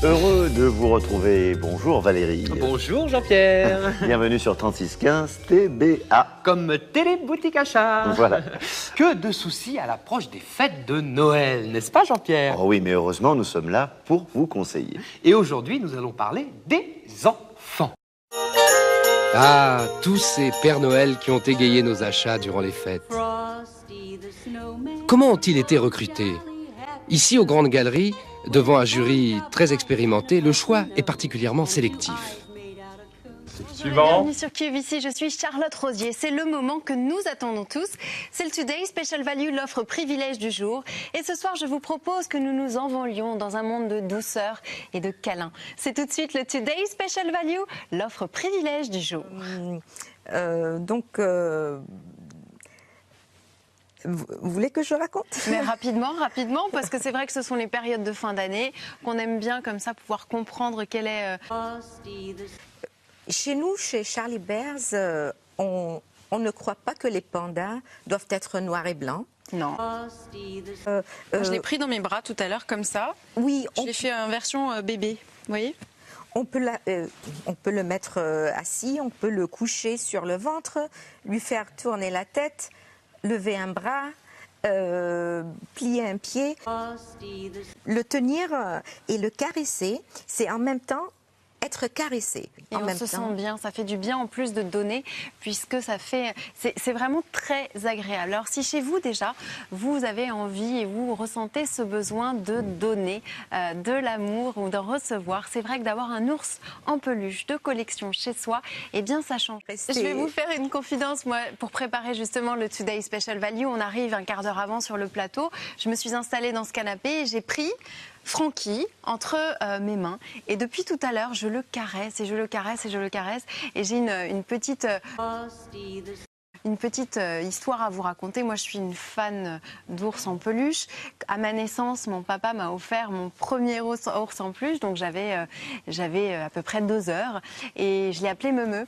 Heureux de vous retrouver. Bonjour Valérie. Bonjour Jean-Pierre. Bienvenue sur 3615 TBA. Comme Téléboutique Achat. Voilà. Que de soucis à l'approche des fêtes de Noël, n'est-ce pas Jean-Pierre? Oh oui, mais heureusement, nous sommes là pour vous conseiller. Et aujourd'hui, nous allons parler des enfants. Ah, tous ces Pères Noël qui ont égayé nos achats durant les fêtes. Comment ont-ils été recrutés? Ici, aux Grandes Galeries, devant un jury très expérimenté, le choix est particulièrement sélectif. Suivant. Bienvenue sur QVC, je suis Charlotte Rosier. C'est le moment que nous attendons tous. C'est le Today Special Value, l'offre privilège du jour. Et ce soir, je vous propose que nous nous envolions dans un monde de douceur et de câlins. C'est tout de suite le Today Special Value, l'offre privilège du jour. Vous voulez que je raconte? Mais rapidement, parce que c'est vrai que ce sont les périodes de fin d'année qu'on aime bien comme ça pouvoir comprendre quelle est... Chez nous, chez Charlie Bears, on ne croit pas que les pandas doivent être noirs et blancs. Non. Je l'ai pris dans mes bras tout à l'heure comme ça. Oui, Je l'ai fait en version bébé, vous voyez? on peut le mettre assis, on peut le coucher sur le ventre, lui faire tourner la tête, lever un bras, plier un pied, le tenir et le caresser, c'est en même temps être caressé. Et on se sent bien, ça fait du bien en plus de donner, puisque ça fait, c'est vraiment très agréable. Alors si chez vous déjà, vous avez envie et vous ressentez ce besoin de donner de l'amour ou d'en recevoir, c'est vrai que d'avoir un ours en peluche de collection chez soi, eh bien ça change. Je vais vous faire une confidence, moi, pour préparer justement le Today Special Value, on arrive un quart d'heure avant sur le plateau, je me suis installée dans ce canapé et j'ai pris Francky entre mes mains et depuis tout à l'heure je le caresse et je le caresse et je le caresse et j'ai une petite histoire à vous raconter. Moi je suis une fan d'ours en peluche. À ma naissance mon papa m'a offert mon premier ours en peluche, donc j'avais à peu près 2 heures et je l'ai appelé Meumeu.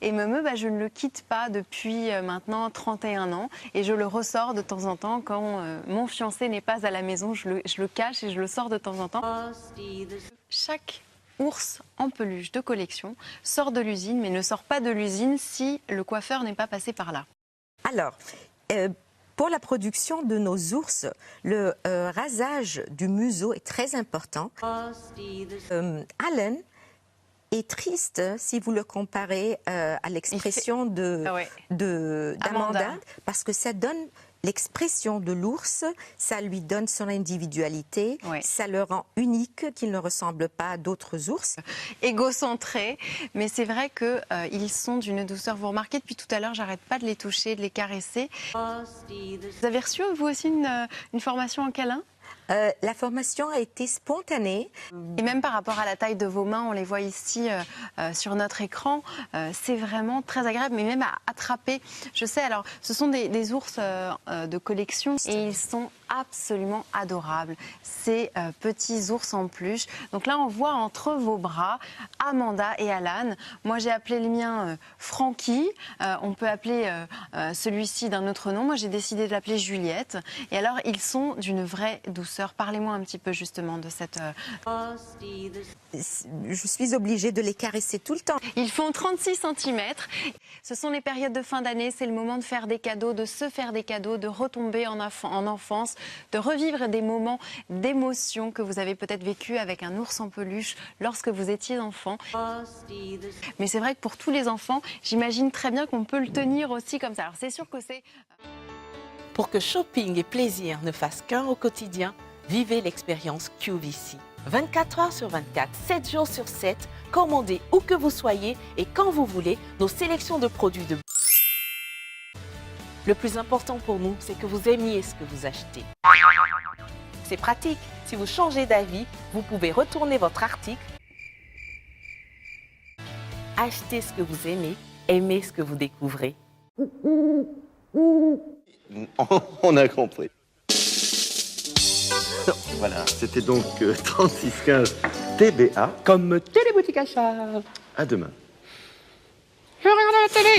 Et Meumeu, je ne le quitte pas depuis maintenant 31 ans et je le ressors de temps en temps quand mon fiancé n'est pas à la maison, je le cache et je le sors de temps en temps. Chaque ours en peluche de collection sort de l'usine, mais ne sort pas de l'usine si le coiffeur n'est pas passé par là. Alors, pour la production de nos ours, le rasage du museau est très important. Alan est triste si vous le comparez à l'expression d'Amanda, parce que ça donne l'expression de l'ours, ça lui donne son individualité, ça le rend unique, qu'il ne ressemble pas à d'autres ours. Égocentré, mais c'est vrai qu'ils sont d'une douceur. Vous remarquez, depuis tout à l'heure, j'arrête pas de les toucher, de les caresser. Vous avez reçu, vous aussi, une formation en câlin? La formation a été spontanée. Et même par rapport à la taille de vos mains, on les voit ici sur notre écran, c'est vraiment très agréable, mais même à attraper. Je sais, alors ce sont des ours de collection et ils sont absolument adorables, ces petits ours en peluche. Donc là, on voit entre vos bras Amanda et Alan. Moi, j'ai appelé le mien Francky. On peut appeler celui-ci d'un autre nom. Moi, j'ai décidé de l'appeler Juliette. Et alors, ils sont d'une vraie douceur. Parlez-moi un petit peu justement de cette... Je suis obligée de les caresser tout le temps. Ils font 36 cm. Ce sont les périodes de fin d'année. C'est le moment de faire des cadeaux, de se faire des cadeaux, de retomber en enfance, de revivre des moments d'émotion que vous avez peut-être vécu avec un ours en peluche lorsque vous étiez enfant. Mais c'est vrai que pour tous les enfants, j'imagine très bien qu'on peut le tenir aussi comme ça. Alors c'est sûr que c'est... Pour que shopping et plaisir ne fassent qu'un au quotidien, vivez l'expérience QVC. 24 heures sur 24, 7 jours sur 7, commandez où que vous soyez et quand vous voulez nos sélections de produits de... Le plus important pour nous, c'est que vous aimiez ce que vous achetez. C'est pratique. Si vous changez d'avis, vous pouvez retourner votre article, acheter ce que vous aimez, aimer ce que vous découvrez. On a compris. Voilà, c'était donc 3615 TBA. Comme Téléboutique Achat. À demain. Je regarde la télé.